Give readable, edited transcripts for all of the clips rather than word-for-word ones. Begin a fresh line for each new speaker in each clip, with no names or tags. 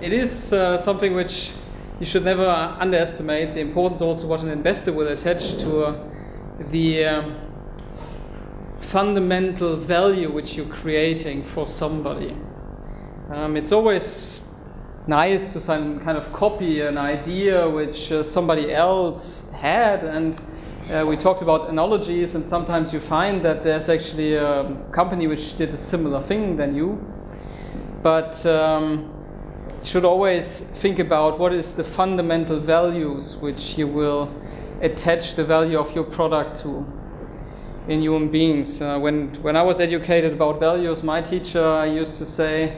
it is something which you should never underestimate. The importance also what an investor will attach to the fundamental value which you're creating for somebody. It's always nice to kind of copy an idea which somebody else had, and we talked about analogies, and sometimes you find that there's actually a company which did a similar thing than you. But you should always think about what is the fundamental values which you will attach the value of your product to in human beings. When I was educated about values, my teacher used to say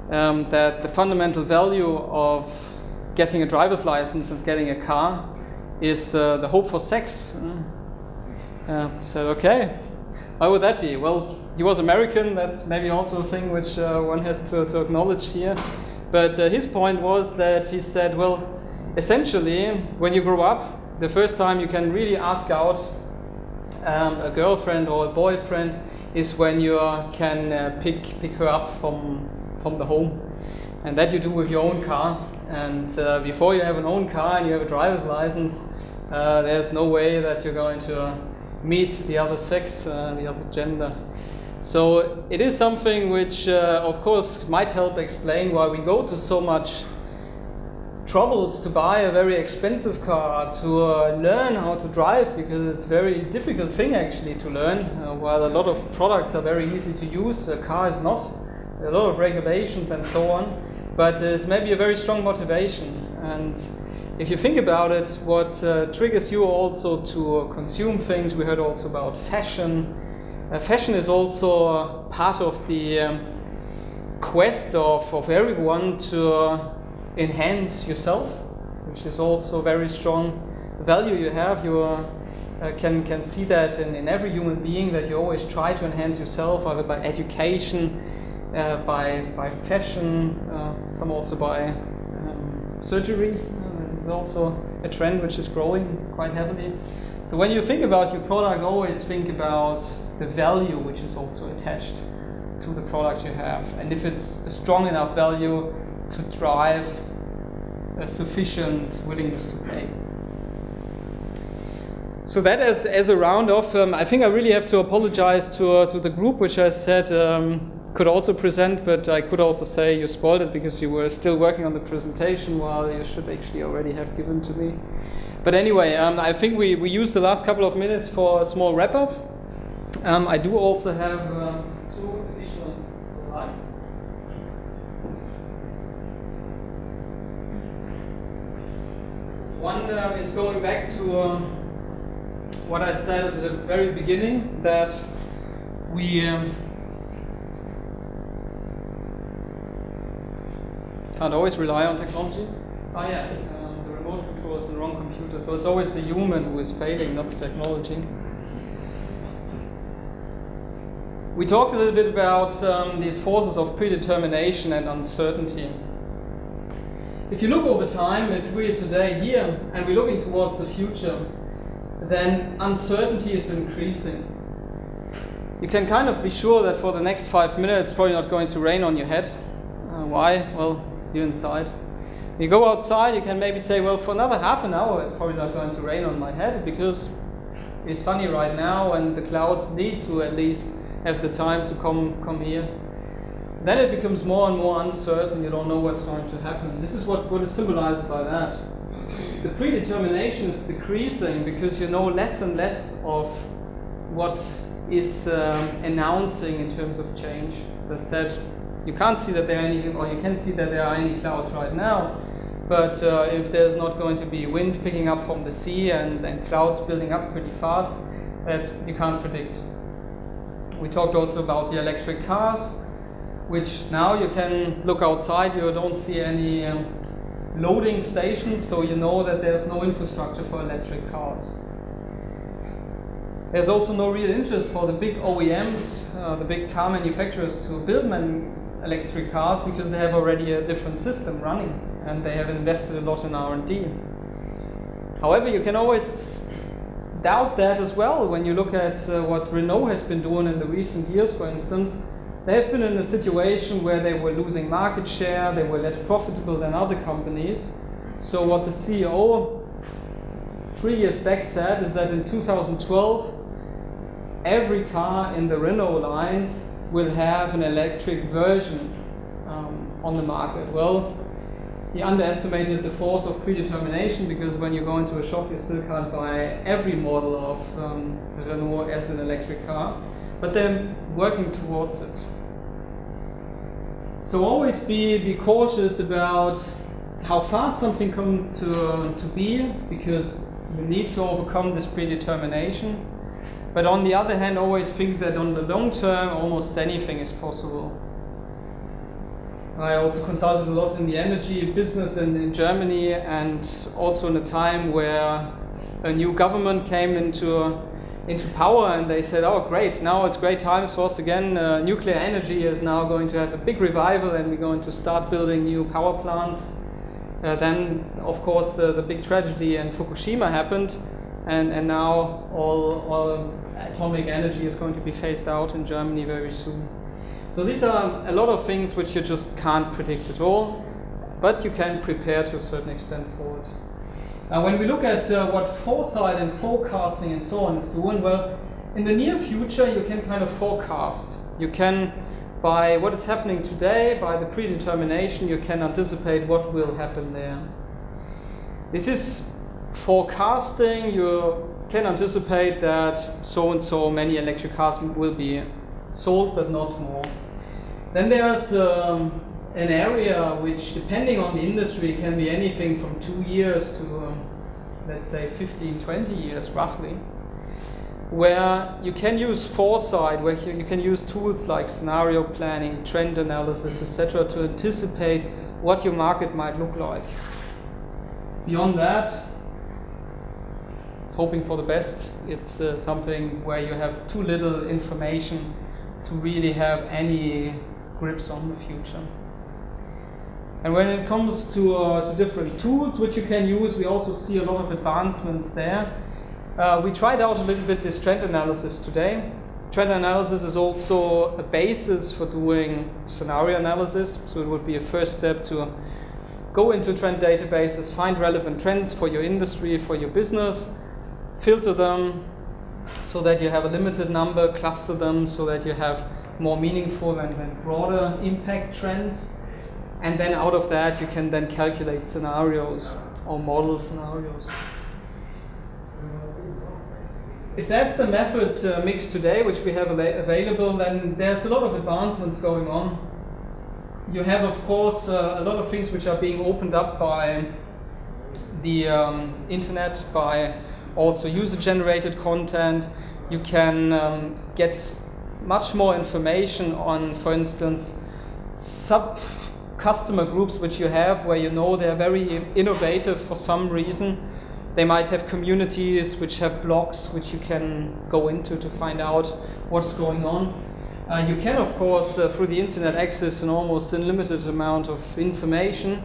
that the fundamental value of getting a driver's license and getting a car is the hope for sex. Said, okay, why would that be? Well, he was American, that's maybe also a thing which one has to acknowledge here. But his point was that he said, well, essentially, when you grow up, the first time you can really ask out a girlfriend or a boyfriend is when you can pick her up from the home. And that you do with your own car. And before you have an own car and you have a driver's license, there's no way that you're going to meet the other sex, the other gender. So it is something which, of course, might help explain why we go to so much troubles to buy a very expensive car, to learn how to drive, because it's a very difficult thing actually to learn. While a lot of products are very easy to use, a car is not. A lot of regulations and so on, but it's maybe a very strong motivation. And if you think about it, what triggers you also to consume things, we heard also about fashion. Fashion is also part of the quest of everyone to enhance yourself, which is also a very strong value you have. You can see that in every human being, that you always try to enhance yourself, either by education, by fashion, some also by surgery. It's also a trend which is growing quite heavily. So when you think about your product, always think about the value which is also attached to the product you have, and if it's a strong enough value to drive a sufficient willingness to pay. So that as a round off, I think I really have to apologize to the group, which I said could also present, but I could also say you spoiled it because you were still working on the presentation while you should actually already have given to me. But anyway, I think we used the last couple of minutes for a small wrap-up. I do also have 2 additional slides. One is going back to what I started at the very beginning, that we can't always rely on technology. Oh yeah, the remote control is the wrong computer, so it's always the human who is failing, not the technology. We talked a little bit about these forces of predetermination and uncertainty. If you look over time, if we're today here and we're looking towards the future, then uncertainty is increasing. You can kind of be sure that for the next 5 minutes it's probably not going to rain on your head. Why? Well, you're inside. You go outside, you can maybe say, well, for another half an hour it's probably not going to rain on my head because it's sunny right now and the clouds need to at least have the time to come here. Then it becomes more and more uncertain, you don't know what's going to happen. This is what is symbolized by that. The predetermination is decreasing because you know less and less of what is announcing in terms of change. As I said, you can't see that there are any, or you can see that there are any clouds right now, but if there's not going to be wind picking up from the sea and clouds building up pretty fast, that you can't predict. We talked also about the electric cars, which now you can look outside, you don't see any loading stations, so you know that there's no infrastructure for electric cars. There's also no real interest for the big OEMs, the big car manufacturers, to build electric cars because they have already a different system running and they have invested a lot in R&D. However, you can always doubt that as well when you look at what Renault has been doing in the recent years, for instance. they have been in a situation where they were losing market share, they were less profitable than other companies. So what the CEO 3 years back said is that in 2012, every car in the Renault line will have an electric version on the market. Well, he underestimated the force of predetermination, because when you go into a shop, you still can't buy every model of Renault as an electric car, but they're working towards it. So always be cautious about how fast something comes to be, because you need to overcome this predetermination. But on the other hand, always think that on the long term, almost anything is possible. I also consulted a lot in the energy business in Germany, and also in a time where a new government came into power, and they said, oh great, now it's great times for us again. Nuclear energy is now going to have a big revival, and we're going to start building new power plants. Then, of course, the big tragedy in Fukushima happened, and now all atomic energy is going to be phased out in Germany very soon. So these are a lot of things which you just can't predict at all, but you can prepare to a certain extent for it. Now, when we look at what foresight and forecasting and so on is doing, well, in the near future you can kind of forecast. You can, by what is happening today, by the predetermination, you can anticipate what will happen there. This is forecasting. You can anticipate that so and so many electric cars will be sold, but not more. Then there's an area which, depending on the industry, can be anything from 2 years to, let's say, 15, 20 years roughly, where you can use foresight, where you can use tools like scenario planning, trend analysis, etc., to anticipate what your market might look like. Beyond that, it's hoping for the best. It's something where you have too little information to really have any grips on the future. And when it comes to different tools which you can use, we also see a lot of advancements there. We tried out a little bit this trend analysis today. Trend analysis is also a basis for doing scenario analysis, so it would be a first step to go into trend databases, find relevant trends for your industry, for your business, filter them so that you have a limited number, cluster them so that you have more meaningful and broader impact trends. And then out of that you can then calculate scenarios or model scenarios. If that's the method mix today which we have available, then there's a lot of advancements going on. You have, of course, a lot of things which are being opened up by the internet, by also user-generated content. You can get much more information on, for instance, sub-customer groups which you have, where you know they're very innovative for some reason. They might have communities which have blogs which you can go into to find out what's going on. You can, of course, through the internet, access an almost unlimited amount of information,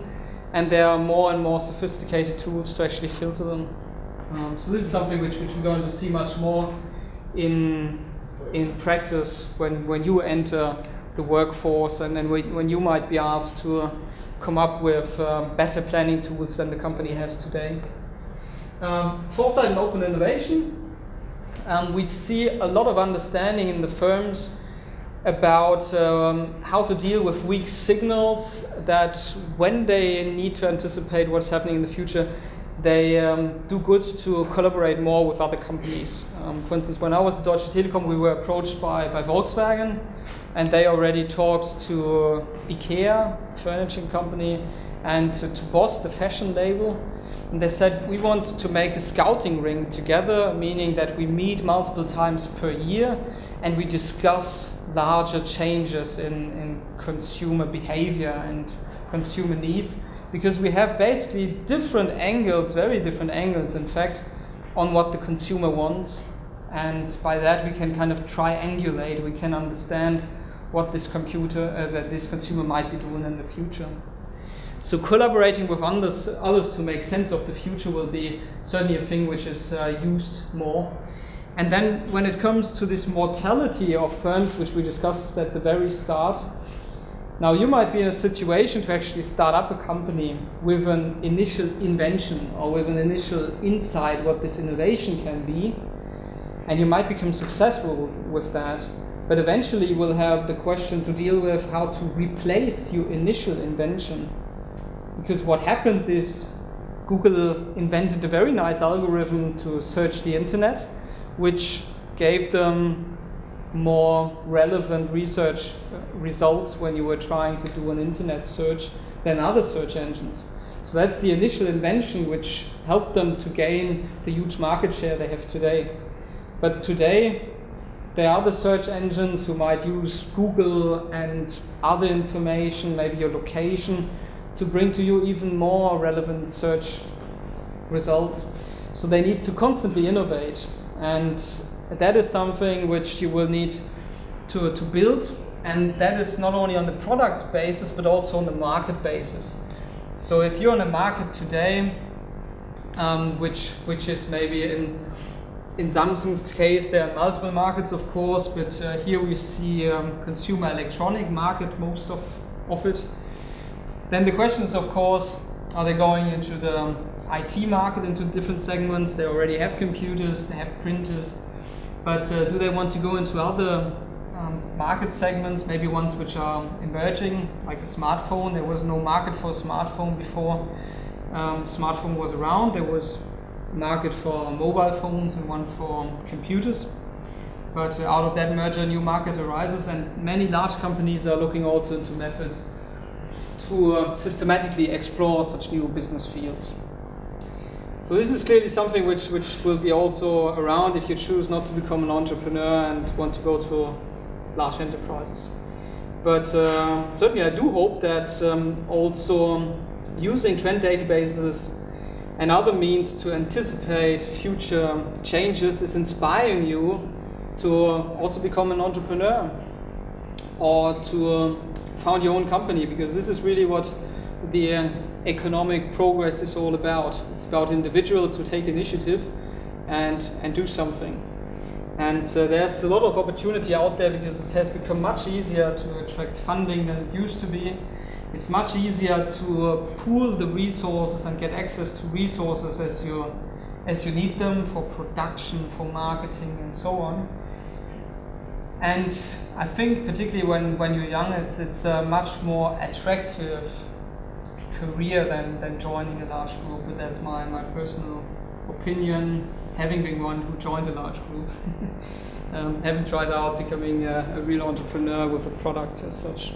and there are more and more sophisticated tools to actually filter them. So this is something which we're going to see much more in practice when you enter the workforce, and then when you might be asked to come up with better planning tools than the company has today. Foresight and open innovation. We see a lot of understanding in the firms about how to deal with weak signals, that when they need to anticipate what's happening in the future, they do good to collaborate more with other companies. For instance, when I was at Deutsche Telekom, we were approached by Volkswagen, and they already talked to IKEA, furniture company, and to Boss, the fashion label. And they said, we want to make a scouting ring together, meaning that we meet multiple times per year and we discuss larger changes in consumer behavior and consumer needs, because we have basically different angles, very different angles in fact, on what the consumer wants. And by that we can kind of triangulate, we can understand what this consumer might be doing in the future. So collaborating with others to make sense of the future will be certainly a thing which is used more. And then when it comes to this mortality of firms, which we discussed at the very start, now you might be in a situation to actually start up a company with an initial invention or with an initial insight what this innovation can be, and you might become successful with that. But eventually you will have the question to deal with how to replace your initial invention. Because what happens is Google invented a very nice algorithm to search the internet, which gave them more relevant research results when you were trying to do an internet search than other search engines. So that's the initial invention which helped them to gain the huge market share they have today. But today, there are other search engines who might use Google and other information, maybe your location, to bring to you even more relevant search results. So they need to constantly innovate. And that is something which you will need to build. And that is not only on the product basis, but also on the market basis. So if you're on a market today, which is maybe in Samsung's case, there are multiple markets, of course, but here we see consumer electronic market, most of it. Then the question is, of course, are they going into the IT market, into different segments? They already have computers, they have printers, but do they want to go into other market segments, maybe ones which are emerging, like a smartphone? There was no market for a smartphone before smartphone was around. There was market for mobile phones and one for computers. But out of that merger, a new market arises, and many large companies are looking also into methods to systematically explore such new business fields. So this is clearly something which will be also around if you choose not to become an entrepreneur and want to go to large enterprises. But certainly I do hope that also using trend databases and other means to anticipate future changes is inspiring you to also become an entrepreneur or to found your own company, because this is really what the economic progress is all about. It's about individuals who take initiative and do something. And there's a lot of opportunity out there because it has become much easier to attract funding than it used to be. It's much easier to pool the resources and get access to resources as you need them for production, for marketing, and so on. And I think particularly when you're young, it's a much more attractive career than joining a large group. But that's my personal opinion, having been one who joined a large group. Haven't tried out becoming a real entrepreneur with a product as such.